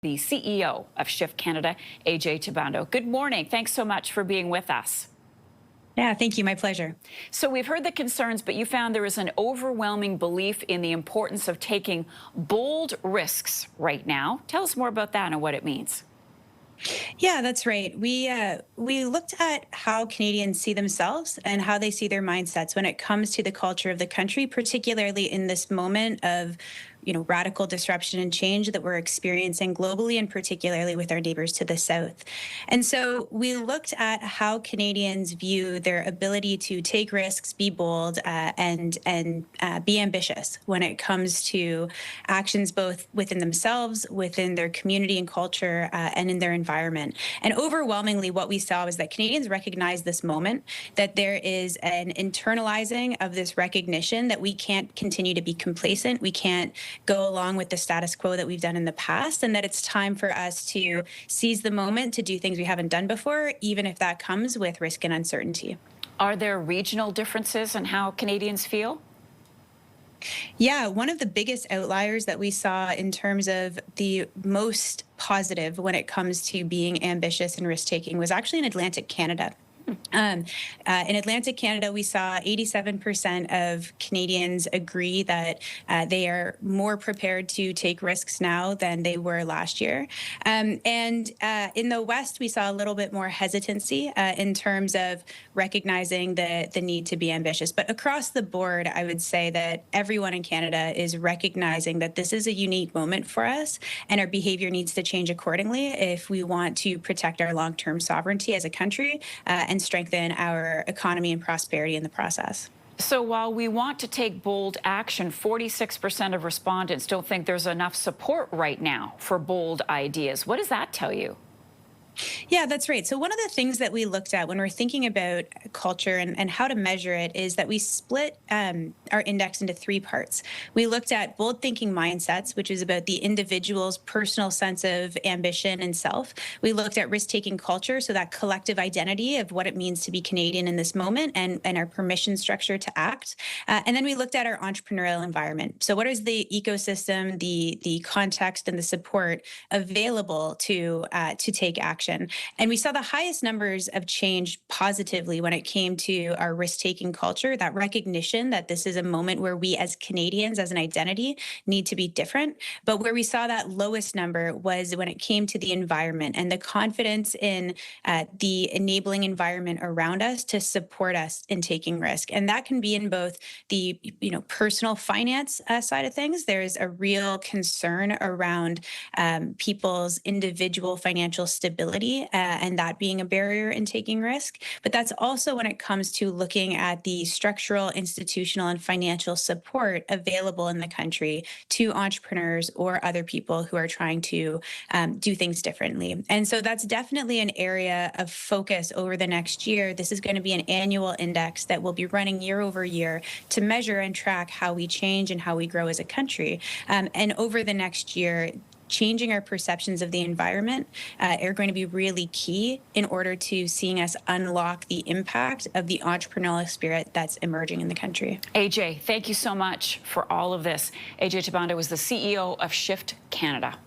The CEO of Shift Canada, A.J. Tibando. Good morning. Thanks so much for being with us. Yeah, thank you. My pleasure. So we've heard the concerns, but you found there is an overwhelming belief in the importance of taking bold risks right now. Tell us more about that and what it means. Yeah, that's right. We looked at how Canadians see themselves and how they see their mindsets when it comes to the culture of the country, particularly in this moment of radical disruption and change that we're experiencing globally and particularly with our neighbors to the south. And so we looked at how Canadians view their ability to take risks, be bold, and be ambitious when it comes to actions both within themselves, within their community and culture, and in their environment. And overwhelmingly, what we saw was that Canadians recognize this moment, that there is an internalizing of this recognition that we can't continue to be complacent. We can't go along with the status quo that we've done in the past, and that it's time for us to seize the moment to do things we haven't done before, even if that comes with risk and uncertainty. Are there regional differences in how Canadians feel? Yeah, one of the biggest outliers that we saw in terms of the most positive when it comes to being ambitious and risk taking was actually in Atlantic Canada. In Atlantic Canada, we saw 87% of Canadians agree that they are more prepared to take risks now than they were last year. In the West, we saw a little bit more hesitancy in terms of recognizing the need to be ambitious. But across the board, I would say that everyone in Canada is recognizing that this is a unique moment for us, and our behavior needs to change accordingly if we want to protect our long-term sovereignty as a country and strengthen our economy and prosperity in the process. So while we want to take bold action, 46% of respondents don't think there's enough support right now for bold ideas. What does that tell you? Yeah, that's right. So one of the things that we looked at when we're thinking about culture and how to measure it is that we split our index into three parts. We looked at bold thinking mindsets, which is about the individual's personal sense of ambition and self. We looked at risk-taking culture, so that collective identity of what it means to be Canadian in this moment and our permission structure to act. And then we looked at our entrepreneurial environment. So what is the ecosystem, the context, and the support available to take action? And we saw the highest numbers of change positively when it came to our risk-taking culture, that recognition that this is a moment where we as Canadians, as an identity, need to be different. But where we saw that lowest number was when it came to the environment and the confidence in the enabling environment around us to support us in taking risk. And that can be in both the personal finance side of things. There's a real concern around people's individual financial stability and that being a barrier in taking risk. But that's also when it comes to looking at the structural, institutional, and financial support available in the country to entrepreneurs or other people who are trying to do things differently. And so that's definitely an area of focus over the next year. This is going to be an annual index that will be running year over year to measure and track how we change and how we grow as a country. And over the next year, changing our perceptions of the environment are going to be really key in order to seeing us unlock the impact of the entrepreneurial spirit that's emerging in the country. AJ, thank you so much for all of this. AJ Tibando is the CEO of Shift Canada.